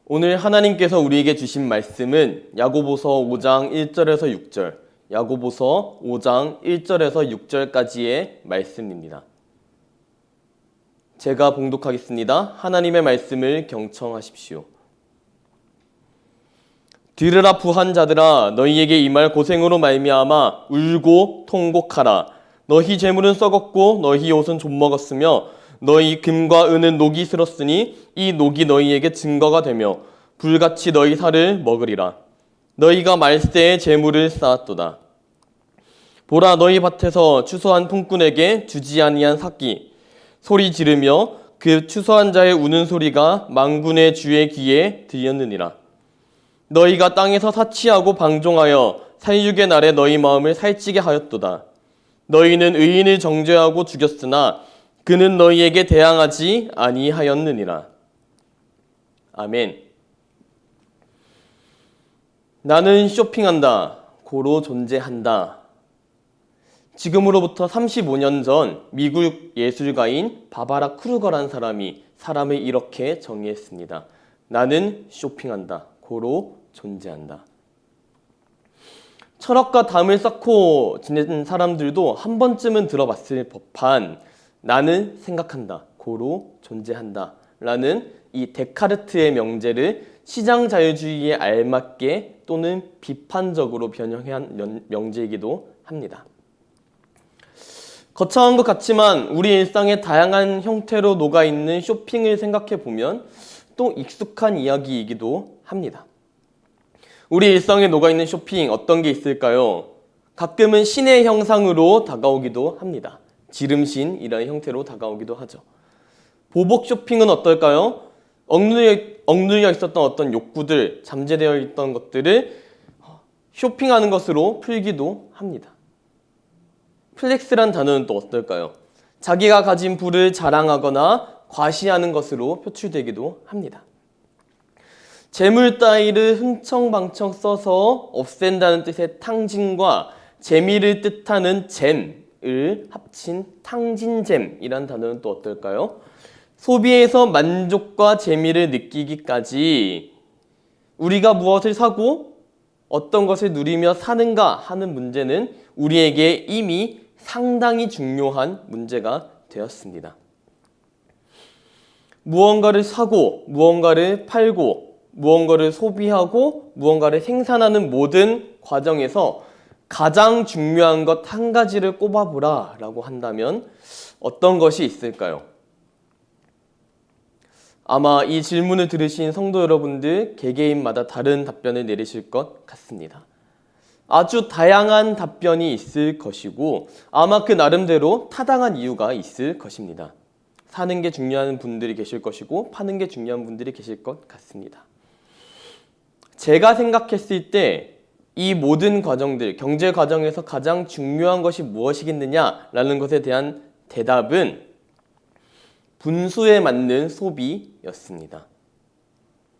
오늘 하나님께서 우리에게 주신 말씀은 야고보서 5장 1절에서 6절, 야고보서 5장 1절에서 6절까지의 말씀입니다. 제가 봉독하겠습니다. 하나님의 말씀을 경청하십시오. 들으라 부한 자들아, 너희에게 임할 고생으로 말미암아 울고 통곡하라. 너희 재물은 썩었고 너희 옷은 좀먹었으며 너희 금과 은은 녹이 슬었으니 이 녹이 너희에게 증거가 되며 불같이 너희 살을 먹으리라. 너희가 말세에 재물을 쌓았도다. 보라, 너희 밭에서 추수한 품꾼에게 주지 아니한 삭기 소리 지르며 그 추수한 자의 우는 소리가 만군의 주의 귀에 들렸느니라. 너희가 땅에서 사치하고 방종하여 살육의 날에 너희 마음을 살찌게 하였도다. 너희는 의인을 정죄하고 죽였으나 그는 너희에게 대항하지 아니하였느니라. 아멘. 나는 쇼핑한다. 고로 존재한다. 지금으로부터 35년 전 미국 예술가인 바바라 크루거라는 사람이 사람을 이렇게 정의했습니다. 나는 쇼핑한다. 고로 존재한다. 철학과 담을 쌓고 지낸 사람들도 한 번쯤은 들어봤을 법한 나는 생각한다. 고로 존재한다. 라는 이 데카르트의 명제를 시장자유주의에 알맞게 또는 비판적으로 변형한 명제이기도 합니다. 거창한 것 같지만 우리 일상의 다양한 형태로 녹아있는 쇼핑을 생각해 보면 또 익숙한 이야기이기도 합니다. 우리 일상에 녹아있는 쇼핑 어떤 게 있을까요? 가끔은 신의 형상으로 다가오기도 합니다. 지름신이라는 형태로 다가오기도 하죠. 보복 쇼핑은 어떨까요? 억눌려 있었던 어떤 욕구들, 잠재되어 있던 것들을 쇼핑하는 것으로 풀기도 합니다. 플렉스란 단어는 또 어떨까요? 자기가 가진 부를 자랑하거나 과시하는 것으로 표출되기도 합니다. 재물 따위를 흥청망청 써서 없앤다는 뜻의 탕진과 재미를 뜻하는 잼을 합친 탕진잼이라는 단어는 또 어떨까요? 소비에서 만족과 재미를 느끼기까지 우리가 무엇을 사고 어떤 것을 누리며 사는가 하는 문제는 우리에게 이미 상당히 중요한 문제가 되었습니다. 무언가를 사고, 무언가를 팔고, 무언가를 소비하고, 무언가를 생산하는 모든 과정에서 가장 중요한 것 한 가지를 꼽아보라 라고 한다면 어떤 것이 있을까요? 아마 이 질문을 들으신 성도 여러분들 개개인마다 다른 답변을 내리실 것 같습니다. 아주 다양한 답변이 있을 것이고 아마 그 나름대로 타당한 이유가 있을 것입니다. 사는 게 중요한 분들이 계실 것이고 파는 게 중요한 분들이 계실 것 같습니다. 제가 생각했을 때 이 모든 과정들, 경제 과정에서 가장 중요한 것이 무엇이겠느냐라는 것에 대한 대답은 분수에 맞는 소비였습니다.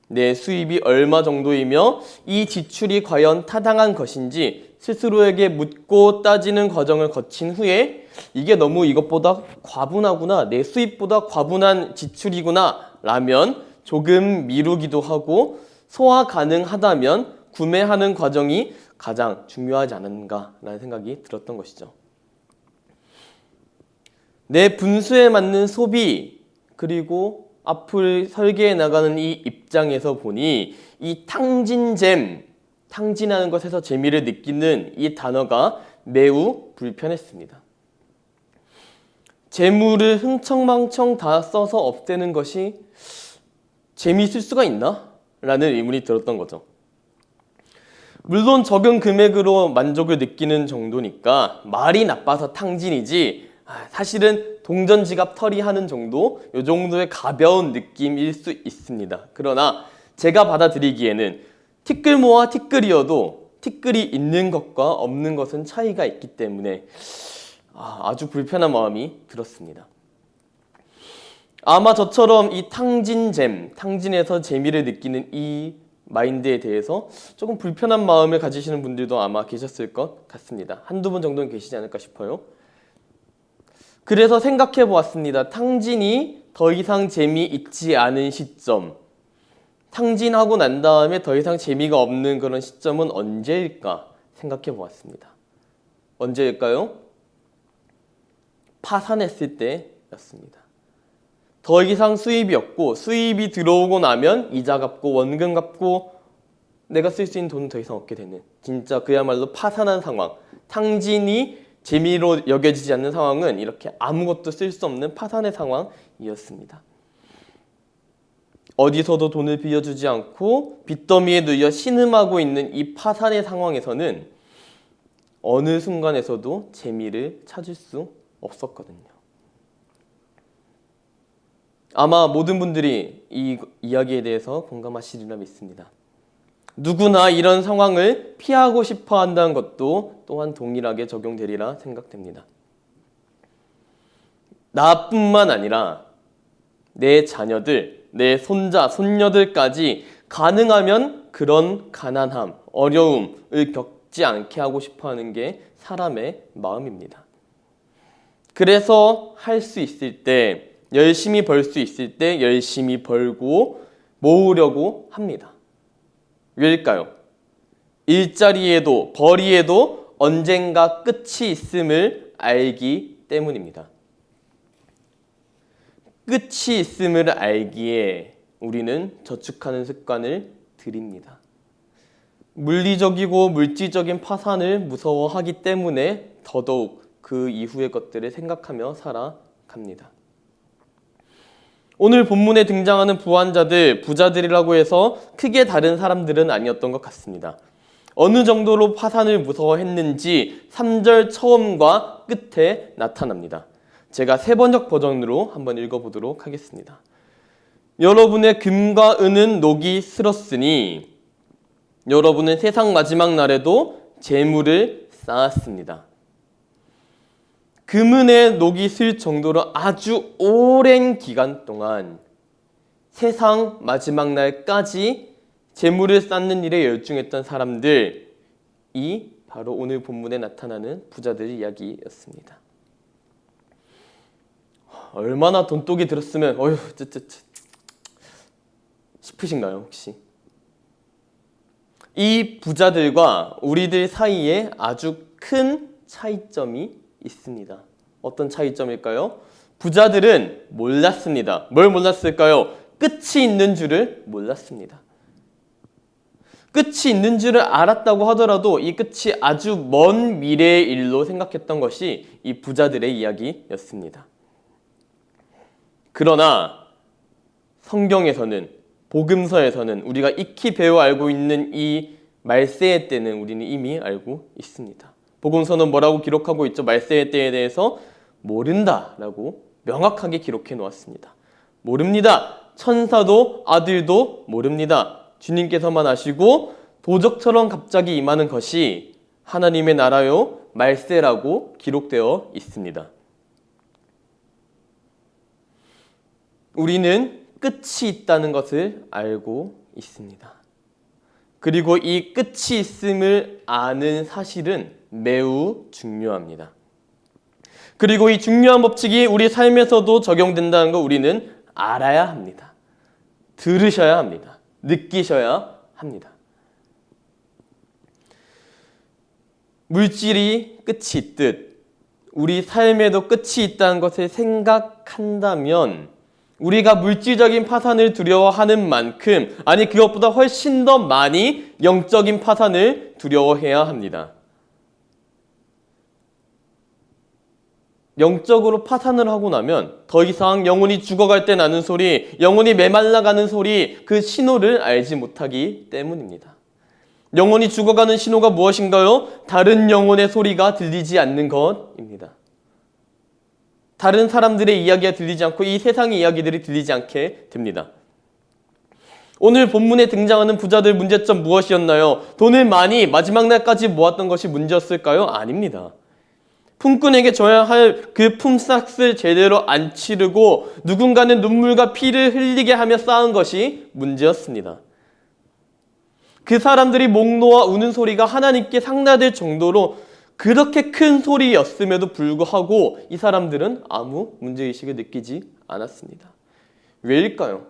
내 수입이 얼마 정도이며 이 지출이 과연 타당한 것인지 스스로에게 묻고 따지는 과정을 거친 후에 이게 너무 이것보다 과분하구나, 내 수입보다 과분한 지출이구나 라면 조금 미루기도 하고 소화 가능하다면 구매하는 과정이 가장 중요하지 않은가라는 생각이 들었던 것이죠. 내 분수에 맞는 소비 그리고 앞을 설계해 나가는 이 입장에서 보니 이 탕진잼, 탕진하는 것에서 재미를 느끼는 이 단어가 매우 불편했습니다. 재물을 흥청망청 다 써서 없애는 것이 재미있을 수가 있나? 라는 의문이 들었던 거죠. 물론 적은 금액으로 만족을 느끼는 정도니까 말이 나빠서 탕진이지 사실은 동전지갑 털이하는 정도, 이 정도의 가벼운 느낌일 수 있습니다. 그러나 제가 받아들이기에는 티끌모아 티끌이어도 티끌이 있는 것과 없는 것은 차이가 있기 때문에 아주 불편한 마음이 들었습니다. 아마 저처럼 이 탕진잼, 탕진에서 재미를 느끼는 이 마인드에 대해서 조금 불편한 마음을 가지시는 분들도 아마 계셨을 것 같습니다. 한두 분 정도는 계시지 않을까 싶어요. 그래서 생각해 보았습니다. 탕진이 더 이상 재미있지 않은 시점, 탕진하고 난 다음에 더 이상 재미가 없는 그런 시점은 언제일까 생각해 보았습니다. 언제일까요? 파산했을 때였습니다. 더 이상 수입이 없고 수입이 들어오고 나면 이자 갚고 원금 갚고 내가 쓸 수 있는 돈은 더 이상 없게 되는 진짜 그야말로 파산한 상황. 탕진이 재미로 여겨지지 않는 상황은 이렇게 아무것도 쓸 수 없는 파산의 상황이었습니다. 어디서도 돈을 빌려주지 않고 빚더미에 누여 신음하고 있는 이 파산의 상황에서는 어느 순간에서도 재미를 찾을 수 없었거든요. 아마 모든 분들이 이 이야기에 대해서 공감하시리라 믿습니다. 누구나 이런 상황을 피하고 싶어 한다는 것도 또한 동일하게 적용되리라 생각됩니다. 나뿐만 아니라 내 자녀들, 내 손자, 손녀들까지 가능하면 그런 가난함, 어려움을 겪지 않게 하고 싶어 하는 게 사람의 마음입니다. 그래서 할 수 있을 때, 열심히 벌 수 있을 때 열심히 벌고 모으려고 합니다. 왜일까요? 일자리에도 벌이에도 언젠가 끝이 있음을 알기 때문입니다. 끝이 있음을 알기에 우리는 저축하는 습관을 들입니다. 물리적이고 물질적인 파산을 무서워하기 때문에 더더욱 그 이후의 것들을 생각하며 살아갑니다. 오늘 본문에 등장하는 부한자들, 부자들이라고 해서 크게 다른 사람들은 아니었던 것 같습니다. 어느 정도로 파산을 무서워했는지 3절 처음과 끝에 나타납니다. 제가 세번역 버전으로 한번 읽어보도록 하겠습니다. 여러분의 금과 은은 녹이 슬었으니 여러분은 세상 마지막 날에도 재물을 쌓았습니다. 금은에 녹이 슬 정도로 아주 오랜 기간 동안 세상 마지막 날까지 재물을 쌓는 일에 열중했던 사람들이 바로 오늘 본문에 나타나는 부자들의 이야기였습니다. 얼마나 돈독이 들었으면 어휴 싶으신가요 혹시? 이 부자들과 우리들 사이에 아주 큰 차이점이 있습니다. 어떤 차이점일까요? 부자들은 몰랐습니다. 뭘 몰랐을까요? 끝이 있는 줄을 몰랐습니다. 끝이 있는 줄을 알았다고 하더라도 이 끝이 아주 먼 미래의 일로 생각했던 것이 이 부자들의 이야기였습니다. 그러나 성경에서는 복음서에서는 우리가 익히 배워 알고 있는 이 말세의 때는 우리는 이미 알고 있습니다. 복음서는 뭐라고 기록하고 있죠? 말세의 때에 대해서 모른다라고 명확하게 기록해 놓았습니다. 모릅니다. 천사도 아들도 모릅니다. 주님께서만 아시고 도적처럼 갑자기 임하는 것이 하나님의 나라요 말세라고 기록되어 있습니다. 우리는 끝이 있다는 것을 알고 있습니다. 그리고 이 끝이 있음을 아는 사실은 매우 중요합니다. 그리고 이 중요한 법칙이 우리 삶에서도 적용된다는 거 우리는 알아야 합니다. 들으셔야 합니다. 느끼셔야 합니다. 물질이 끝이 있듯 우리 삶에도 끝이 있다는 것을 생각한다면 우리가 물질적인 파산을 두려워하는 만큼 아니 그것보다 훨씬 더 많이 영적인 파산을 두려워해야 합니다. 영적으로 파산을 하고 나면 더 이상 영혼이 죽어갈 때 나는 소리, 영혼이 메말라가는 소리 그 신호를 알지 못하기 때문입니다. 영혼이 죽어가는 신호가 무엇인가요? 다른 영혼의 소리가 들리지 않는 것입니다. 다른 사람들의 이야기가 들리지 않고 이 세상의 이야기들이 들리지 않게 됩니다. 오늘 본문에 등장하는 부자들 문제점 무엇이었나요? 돈을 많이 마지막 날까지 모았던 것이 문제였을까요? 아닙니다. 품꾼에게 줘야 할 그 품삯을 제대로 안 치르고 누군가는 눈물과 피를 흘리게 하며 쌓은 것이 문제였습니다. 그 사람들이 목 놓아 우는 소리가 하나님께 상달될 정도로 그렇게 큰 소리였음에도 불구하고 이 사람들은 아무 문제의식을 느끼지 않았습니다. 왜일까요?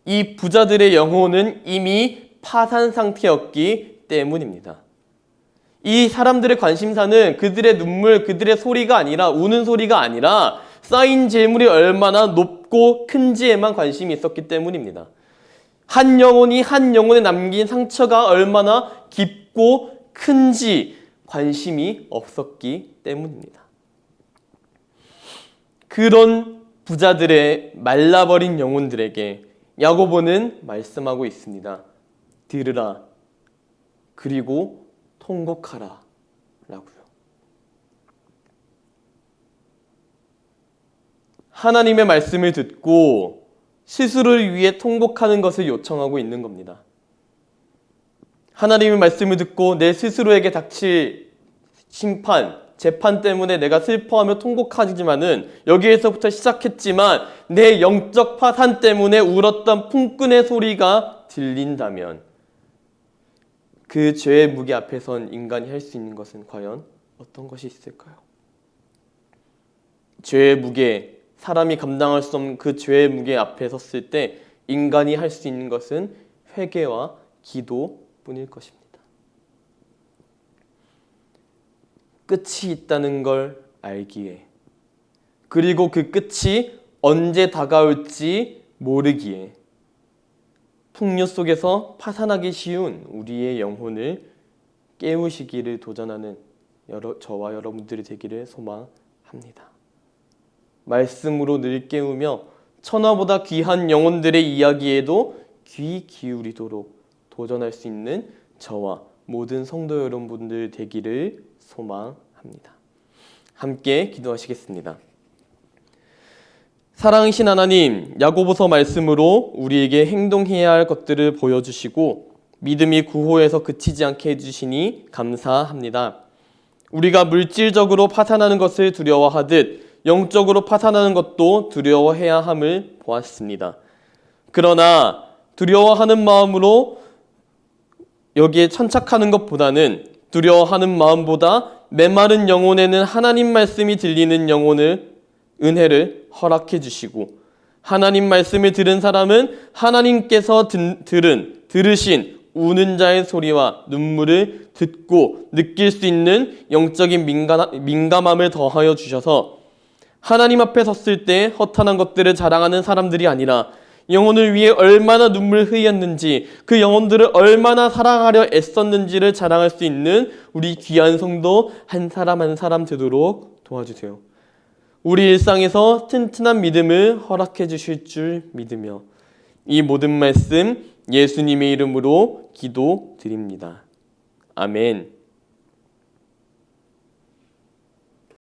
이 부자들의 영혼은 이미 파산 상태였기 때문입니다. 이 사람들의 관심사는 그들의 눈물, 그들의 소리가 아니라, 우는 소리가 아니라 쌓인 재물이 얼마나 높고 큰지에만 관심이 있었기 때문입니다. 한 영혼이 한 영혼에 남긴 상처가 얼마나 깊고 큰지 관심이 없었기 때문입니다. 그런 부자들의 말라버린 영혼들에게 야고보는 말씀하고 있습니다. 들으라, 그리고 통곡하라 라고요. 하나님의 말씀을 듣고 스스로를 위해 통곡하는 것을 요청하고 있는 겁니다. 하나님의 말씀을 듣고 내 스스로에게 닥칠 심판, 재판 때문에 내가 슬퍼하며 통곡하지만은 여기에서부터 시작했지만 내 영적 파산 때문에 울었던 품꾼의 소리가 들린다면 그 죄의 무게 앞에선 인간이 할 수 있는 것은 과연 어떤 것이 있을까요? 죄의 무게, 사람이 감당할 수 없는 그 죄의 무게 앞에 섰을 때 인간이 할 수 있는 것은 회개와 기도뿐일 것입니다. 끝이 있다는 걸 알기에, 그리고 그 끝이 언제 다가올지 모르기에 풍요 속에서 파산하기 쉬운 우리의 영혼을 깨우시기를 도전하는 저와 여러분들이 되기를 소망합니다. 말씀으로 늘 깨우며 천하보다 귀한 영혼들의 이야기에도 귀 기울이도록 도전할 수 있는 저와 모든 성도 여러분들 되기를 소망합니다. 함께 기도하시겠습니다. 사랑하신 하나님, 야고보서 말씀으로 우리에게 행동해야 할 것들을 보여주시고 믿음이 구호에서 그치지 않게 해주시니 감사합니다. 우리가 물질적으로 파산하는 것을 두려워하듯 영적으로 파산하는 것도 두려워해야 함을 보았습니다. 그러나 두려워하는 마음으로 여기에 천착하는 것보다는 두려워하는 마음보다 메마른 영혼에는 하나님 말씀이 들리는 은혜를 허락해 주시고 하나님 말씀을 들은 사람은 하나님께서 들으신 우는 자의 소리와 눈물을 듣고 느낄 수 있는 영적인 민감함을 더하여 주셔서 하나님 앞에 섰을 때 허탄한 것들을 자랑하는 사람들이 아니라 영혼을 위해 얼마나 눈물 흘렸는지, 그 영혼들을 얼마나 사랑하려 애썼는지를 자랑할 수 있는 우리 귀한 성도 한 사람 한 사람 되도록 도와주세요. 우리 일상에서 튼튼한 믿음을 허락해 주실 줄 믿으며 이 모든 말씀 예수님의 이름으로 기도드립니다. 아멘.